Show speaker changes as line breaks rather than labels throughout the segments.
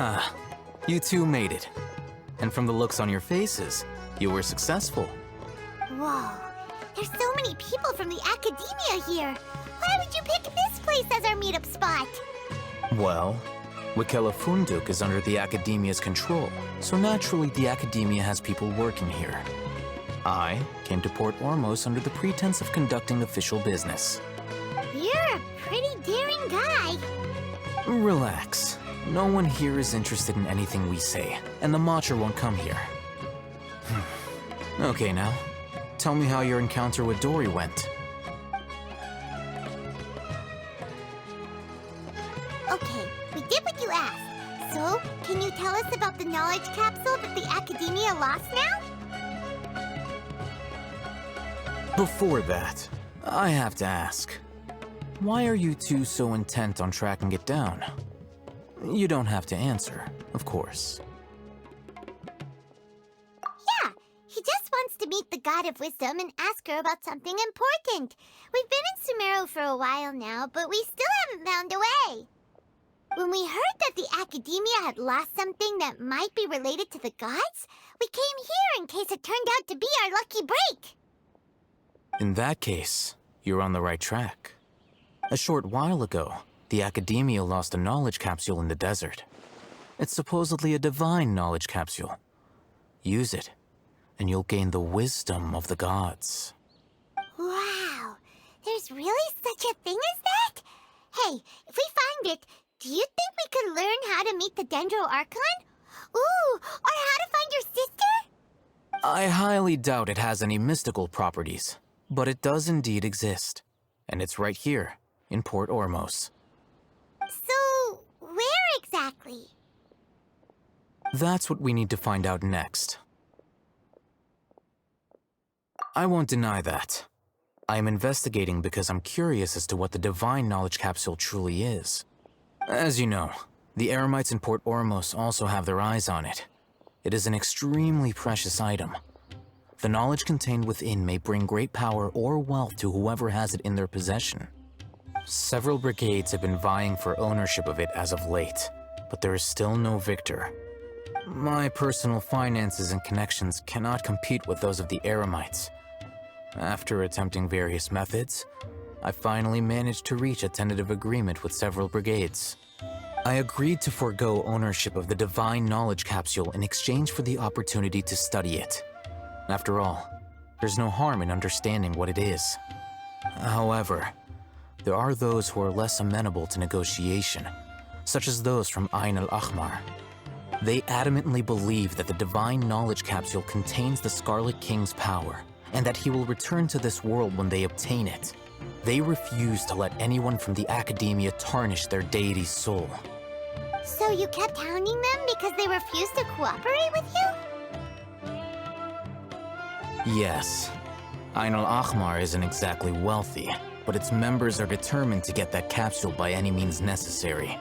Ah, you two made it. And from the looks on your faces, you were successful.
Whoa, there's so many people from the academia here. Why would you pick this place as our meetup spot?
Well, Wikela Funduk is under the academia's control, so naturally the academia has people working here. I came to Port Ormos under the pretense of conducting official business.
You're a pretty daring guy.
Relax. No one here is interested in anything we say, and the Matcha won't come here. Okay now, tell me how your encounter with Dory went.
Okay, we did what you asked. So, can you tell us about the knowledge capsule that the academia lost now?
Before that, I have to ask, why are you two so intent on tracking it down? You don't have to answer, of course.
Yeah, he just wants to meet the God of Wisdom and ask her about something important. We've been in Sumeru for a while now, but we still haven't found a way. When we heard that the academia had lost something that might be related to the gods, we came here in case it turned out to be our lucky break.
In that case, you're on the right track. A short while ago, the academia lost a knowledge capsule in the desert. It's supposedly a divine knowledge capsule. Use it, and you'll gain the wisdom of the gods.
Wow, there's really such a thing as that? Hey, if we find it, do you think we could learn how to meet the Dendro Archon? Ooh, or how to find your sister?
I highly doubt it has any mystical properties, but it does indeed exist. And it's right here, in Port Ormos.
So, where exactly?
That's what we need to find out next. I won't deny that. I am investigating because I'm curious as to what the divine knowledge capsule truly is. As you know, the Eremites in Port Ormos also have their eyes on it. It is an extremely precious item. The knowledge contained within may bring great power or wealth to whoever has it in their possession. Several brigades have been vying for ownership of it as of late, but there is still no victor. My personal finances and connections cannot compete with those of the Eremites. After attempting various methods, I finally managed to reach a tentative agreement with several brigades. I agreed to forego ownership of the divine knowledge capsule in exchange for the opportunity to study it. After all, there's no harm in understanding what it is. However, there are those who are less amenable to negotiation, such as those from Ain al-Ahmar. They adamantly believe that the divine knowledge capsule contains the Scarlet King's power, and that he will return to this world when they obtain it. They refuse to let anyone from the academia tarnish their deity's soul.
So you kept hounding them because they refused to cooperate with you?
Yes. Ain al-Ahmar isn't exactly wealthy, but its members are determined to get that capsule by any means necessary.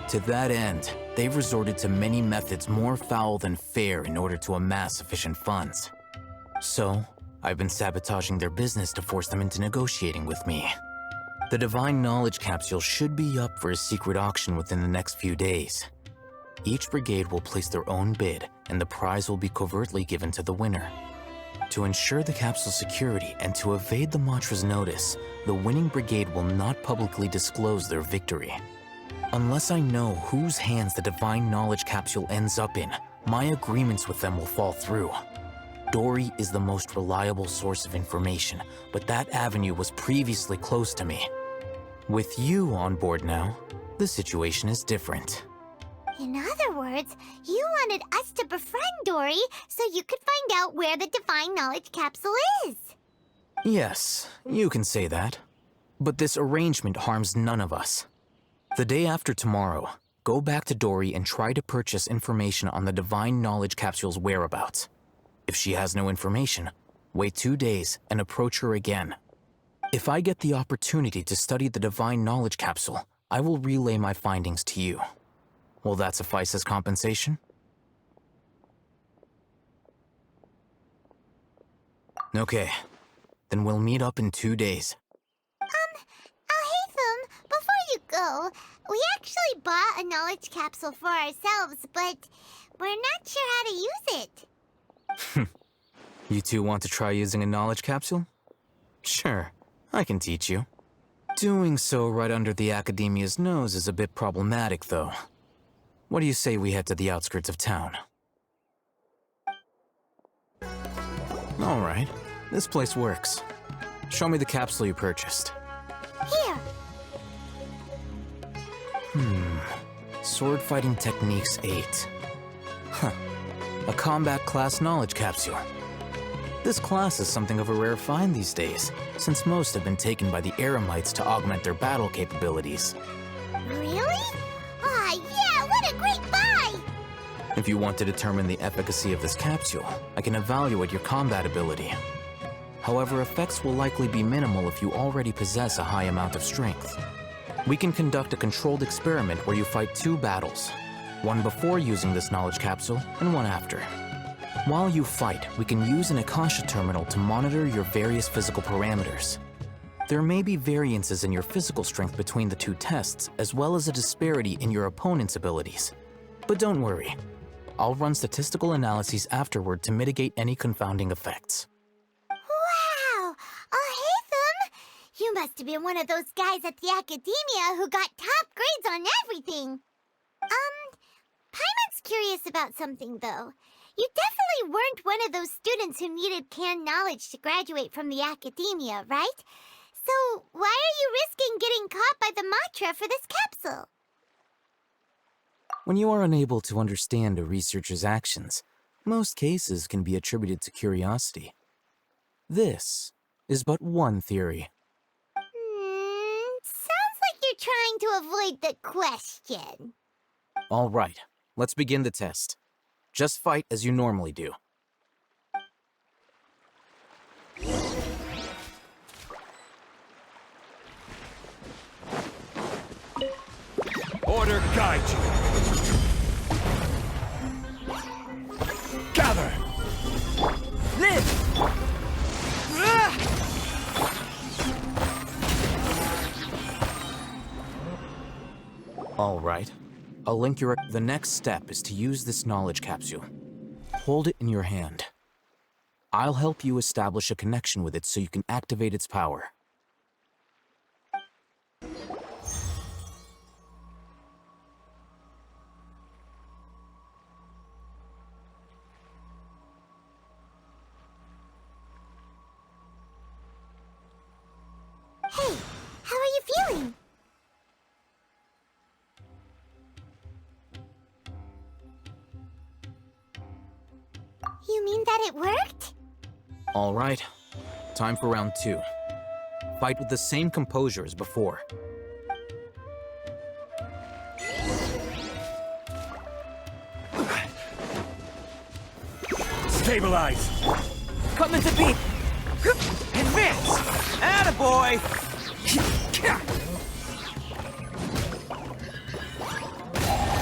To that end, they've resorted to many methods more foul than fair in order to amass sufficient funds. So, I've been sabotaging their business to force them into negotiating with me. The divine knowledge capsule should be up for a secret auction within the next few days. Each brigade will place their own bid, and the prize will be covertly given to the winner. To ensure the capsule's security and to evade the mantra's notice, the winning brigade will not publicly disclose their victory. Unless I know whose hands the divine knowledge capsule ends up in, my agreements with them will fall through. Dory is the most reliable source of information, but that avenue was previously closed to me. With you on board now, the situation is different.
In other words, you wanted us to befriend Dory so you could find out where the divine knowledge capsule is.
Yes, you can say that. But this arrangement harms none of us. The day after tomorrow, go back to Dory and try to purchase information on the divine knowledge capsule's whereabouts. If she has no information, wait 2 days and approach her again. If I get the opportunity to study the divine knowledge capsule, I will relay my findings to you. Will that suffice as compensation? Okay, then we'll meet up in 2 days.
Alhaitham, before you go, we actually bought a knowledge capsule for ourselves, but we're not sure how to use it.
You two want to try using a knowledge capsule? Sure, I can teach you. Doing so right under the Academia's nose is a bit problematic, though. What do you say we head to the outskirts of town? Alright, this place works. Show me the capsule you purchased.
Here.
Sword Fighting Techniques 8. Huh. A combat class knowledge capsule. This class is something of a rare find these days, since most have been taken by the Eremites to augment their battle capabilities.
Really? Aw, yeah, what a great buy!
If you want to determine the efficacy of this capsule, I can evaluate your combat ability. However, effects will likely be minimal if you already possess a high amount of strength. We can conduct a controlled experiment where you fight 2 battles, one before using this knowledge capsule and one after. While you fight, we can use an Akasha terminal to monitor your various physical parameters. There may be variances in your physical strength between the 2 tests, as well as a disparity in your opponent's abilities. But don't worry, I'll run statistical analyses afterward to mitigate any confounding effects.
Wow! Haytham! You must have been one of those guys at the Academia who got top grades on everything. Paimon's curious about something, though. You definitely weren't one of those students who needed canned knowledge to graduate from the Academia, right? So why are you risking getting caught by the Matra for this capsule?
When you are unable to understand a researcher's actions, most cases can be attributed to curiosity. This is but one theory.
Sounds like you're trying to avoid the question.
All right, let's begin the test. Just fight as you normally do.
Order guide you. Gather. Live.
All right. I'll link your... The next step is to use this knowledge capsule. Hold it in your hand. I'll help you establish a connection with it so you can activate its power.
Hey, how are you feeling? You mean that it worked?
All right. Time for round 2. Fight with the same composure as before.
Stabilize. Come into beat. Advance. Attaboy.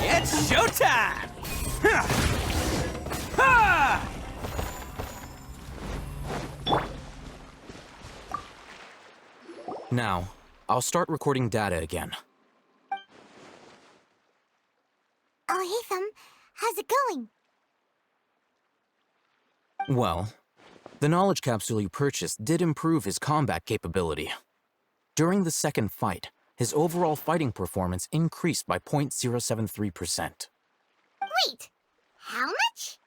It's showtime. Ha!
Now, I'll start recording data again.
Oh, Haytham, how's it going?
Well, the knowledge capsule you purchased did improve his combat capability. During the second fight, his overall fighting performance increased by 0.073%.
Wait, how much?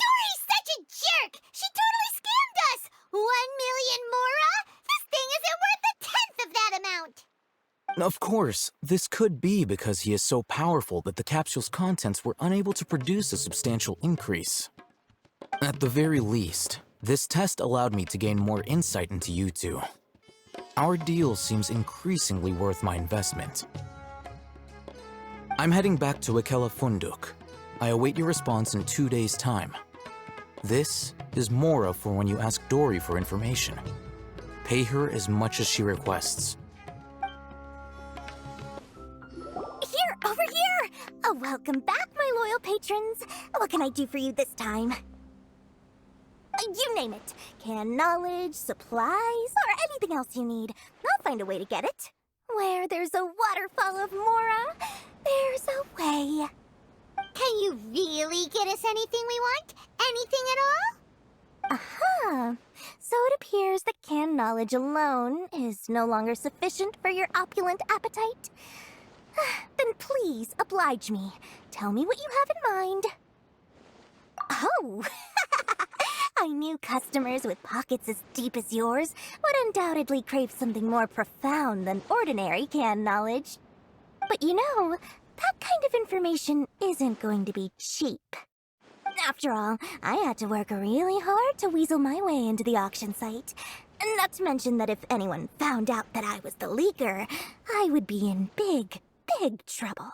Dory's such a jerk! She totally scammed us! 1 million mora? This thing isn't worth a tenth of that amount!
Of course, this could be because he is so powerful that the capsule's contents were unable to produce a substantial increase. At the very least, this test allowed me to gain more insight into you two. Our deal seems increasingly worth my investment. I'm heading back to Ikela Funduk. I await your response in 2 days' time. This is Mora for when you ask Dory for information. Pay her as much as she requests.
Here, over here! Oh, welcome back, my loyal patrons. What can I do for you this time? You name it. Can knowledge, supplies, or anything else you need. I'll find a way to get it. Where there's a waterfall of Mora, there's a way.
Can you really get us anything we want? Anything at all?
Uh-huh. So it appears that canned knowledge alone is no longer sufficient for your opulent appetite. Then please oblige me. Tell me what you have in mind. Oh! I knew customers with pockets as deep as yours would undoubtedly crave something more profound than ordinary canned knowledge. But you know, that kind of information isn't going to be cheap. After all, I had to work really hard to weasel my way into the auction site. Not to mention that if anyone found out that I was the leaker, I would be in big, big trouble.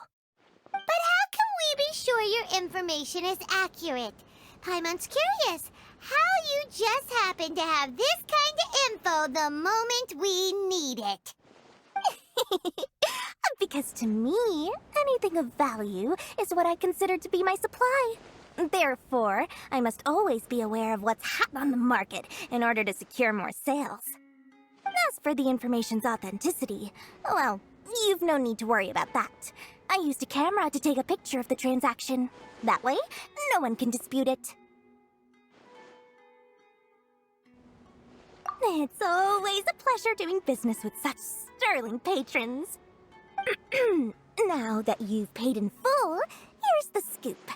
But how can we be sure your information is accurate? Paimon's curious how you just happen to have this kind of info the moment we need it.
Because to me, anything of value is what I consider to be my supply. Therefore, I must always be aware of what's hot on the market in order to secure more sales. As for the information's authenticity, well, you've no need to worry about that. I used a camera to take a picture of the transaction. That way, no one can dispute it. It's always a pleasure doing business with such sterling patrons. Now that you've paid in full, here's the scoop.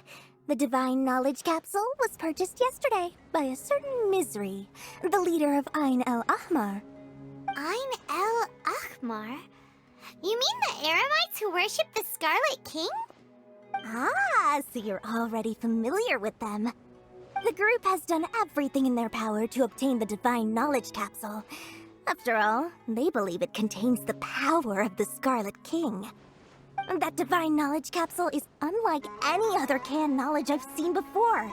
The Divine Knowledge Capsule was purchased yesterday by a certain Misery, the leader of Ain el Ahmar.
Ain el Ahmar? You mean the Eremites who worship the Scarlet King?
Ah, so you're already familiar with them. The group has done everything in their power to obtain the Divine Knowledge Capsule. After all, they believe it contains the power of the Scarlet King. That Divine Knowledge Capsule is unlike any other canned knowledge I've seen before.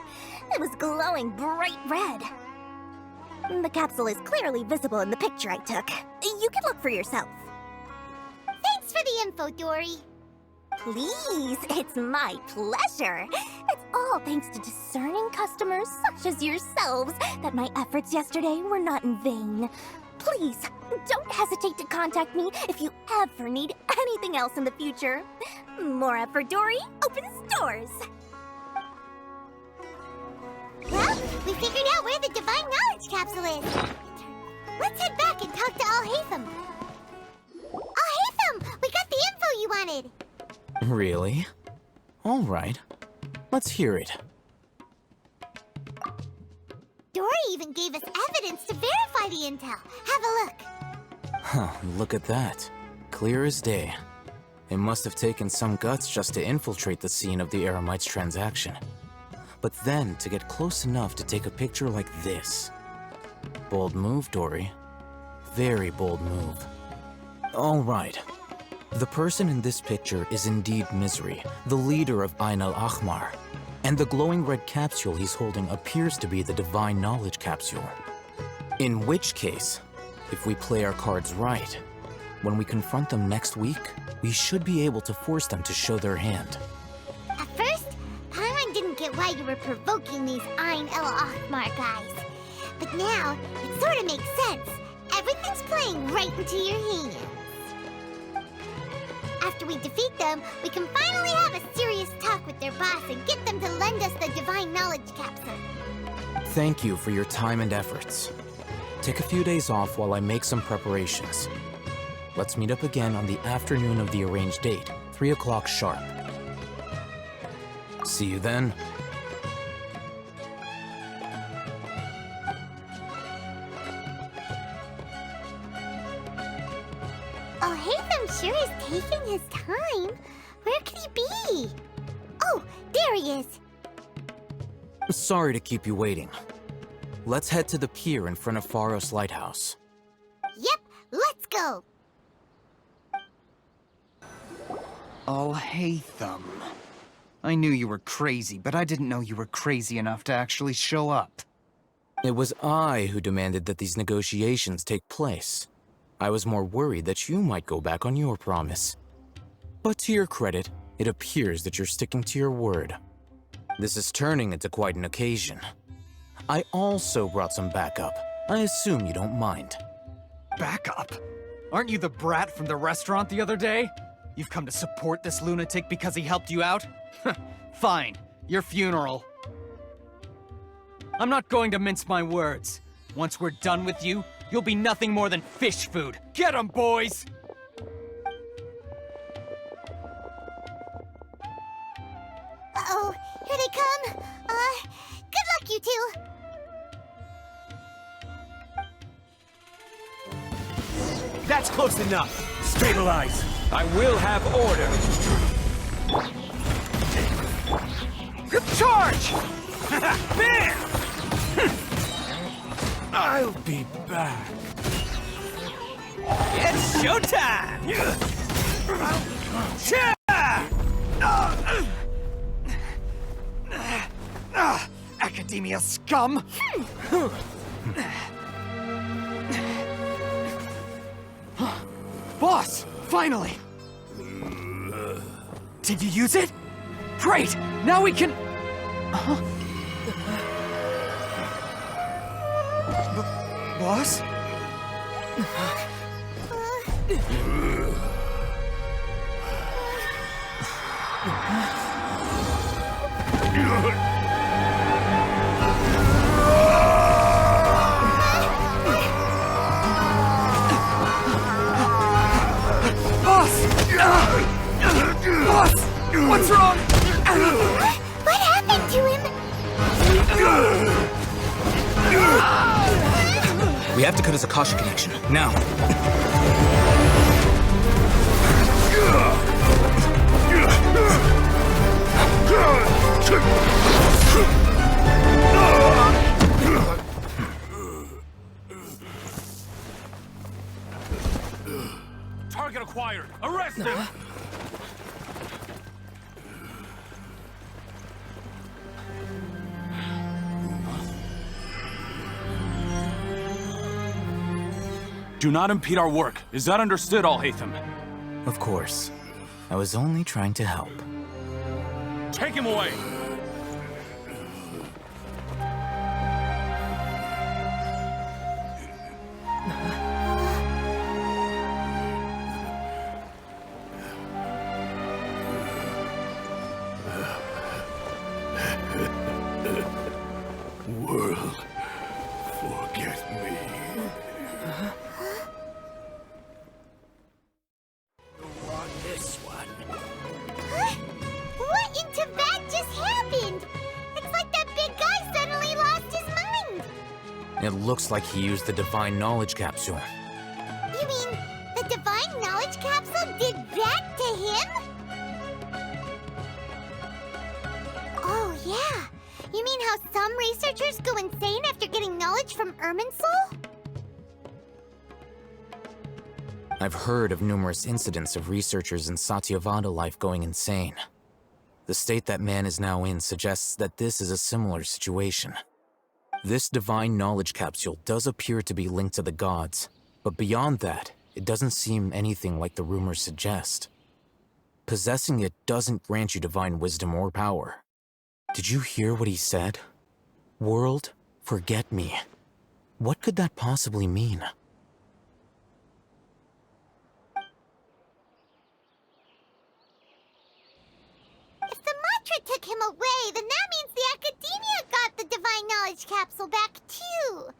It was glowing bright red. The capsule is clearly visible in the picture I took. You can look for yourself.
Thanks for the info, Dory.
Please, it's my pleasure. It's all thanks to discerning customers such as yourselves that my efforts yesterday were not in vain. Please, don't hesitate to contact me if you ever need anything else in the future. Mora for Dory opens doors.
Well, we figured out where the Divine Knowledge Capsule is. Let's head back and talk to Alhaitham. Alhaitham, we got the info you wanted.
Really? All right. Let's hear it.
Dory even gave us evidence to verify the intel. Have a look.
Huh, look at that. Clear as day. It must have taken some guts just to infiltrate the scene of the Eremites' transaction. But then to get close enough to take a picture like this. Bold move, Dory. Very bold move. All right. The person in this picture is indeed Misery, the leader of Ain al-Ahmar. And the glowing red capsule he's holding appears to be the Divine Knowledge Capsule. In which case, if we play our cards right, when we confront them next week, we should be able to force them to show their hand.
At first, Paimon didn't get why you were provoking these Ain el-Ahmar guys. But now, it sort of makes sense. Everything's playing right into your hands. After we defeat them, we can finally have a serious talk with their boss and get them to lend us the Divine Knowledge Capsule.
Thank you for your time and efforts. Take a few days off while I make some preparations. Let's meet up again on the afternoon of the arranged date, 3 o'clock sharp. See you then.
Alhaitham sure is taking his time. Where could he be? Oh, there he is.
Sorry to keep you waiting. Let's head to the pier in front of Pharos Lighthouse.
Yep, let's go.
Alhaitham. I knew you were crazy, but I didn't know you were crazy enough to actually show up.
It was I who demanded that these negotiations take place. I was more worried that you might go back on your promise. But to your credit, it appears that you're sticking to your word. This is turning into quite an occasion. I also brought some backup. I assume you don't mind.
Backup? Aren't you the brat from the restaurant the other day? You've come to support this lunatic because he helped you out? Fine, your funeral. I'm not going to mince my words. Once we're done with you, you'll be nothing more than fish food. Get 'em, boys!
Uh-oh, here they come. Good luck, you two.
That's close enough. Stabilize. I will have order.
Charge!
Bam! I'll be back.
It's showtime! Academia scum! Boss! Finally! Did you use it? Great! Now we can... Boss? Boss! What's wrong?
What happened to him?
We have to cut his Akasha connection, now.
Target acquired. Arrest him. Do not impede our work. Is that understood, Al-Haytham?
Of course. I was only trying to help.
Take him away!
World, forget me.
Want this one?
What in Tibet just happened? It's like that big guy suddenly lost his mind.
It looks like he used the Divine Knowledge Capsule.
You mean the Divine Knowledge Capsule did that to him? Oh, yeah. You mean how some researchers go insane after getting knowledge from Irminsul?
I've heard of numerous incidents of researchers in Satyavada life going insane. The state that man is now in suggests that this is a similar situation. This Divine Knowledge Capsule does appear to be linked to the gods, but beyond that, it doesn't seem anything like the rumors suggest. Possessing it doesn't grant you divine wisdom or power. Did you hear what he said? World, forget me. What could that possibly mean?
If the mantra took him away, then that means the Academia got the Divine Knowledge Capsule back too.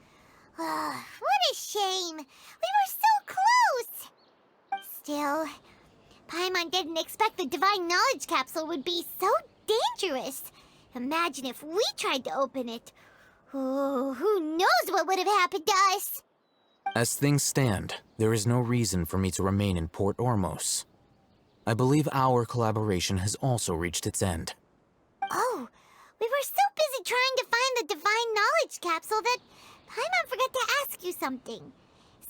What a shame. We were so close. Still, Paimon didn't expect the Divine Knowledge Capsule would be so dangerous. Imagine if we tried to open it. Oh, who knows what would have happened to us?
As things stand, there is no reason for me to remain in Port Ormos. I believe our collaboration has also reached its end.
Oh, we were so busy trying to find the Divine Knowledge Capsule that Paimon forgot to ask you something.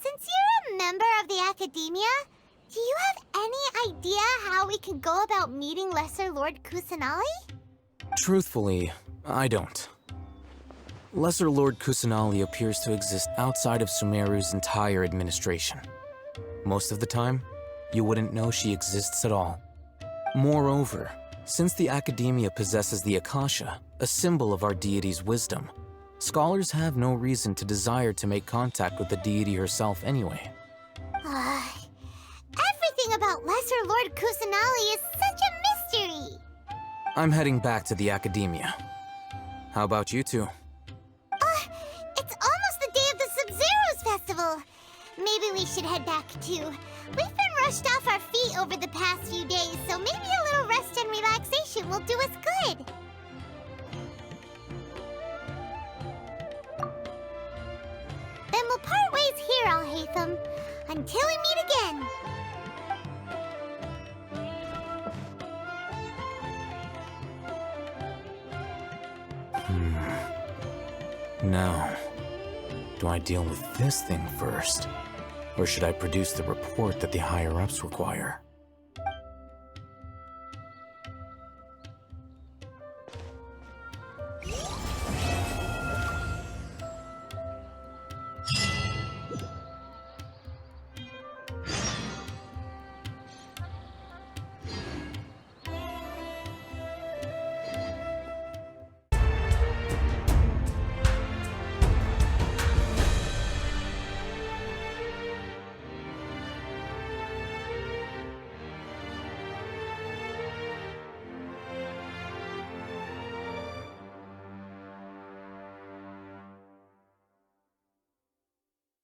Since you're a member of the Academia, do you have any idea how we can go about meeting Lesser Lord Kusanali?
Truthfully, I don't. Lesser Lord Kusanali appears to exist outside of Sumeru's entire administration. Most of the time, you wouldn't know she exists at all. Moreover, since the Academia possesses the Akasha, a symbol of our deity's wisdom, Scholars have no reason to desire to make contact with the deity herself anyway.
Everything about Lesser Lord Kusanali is such a mystery!
I'm heading back to the academia. How about you two?
It's almost the day of the Sub-Zero's festival. Maybe we should head back too. We've been rushed off our feet over the past few days, so maybe a little rest and relaxation will do us good. Then we'll part ways here, Alhaitham, until we meet again.
Now, do I deal with this thing first? Or should I produce the report that the higher-ups require?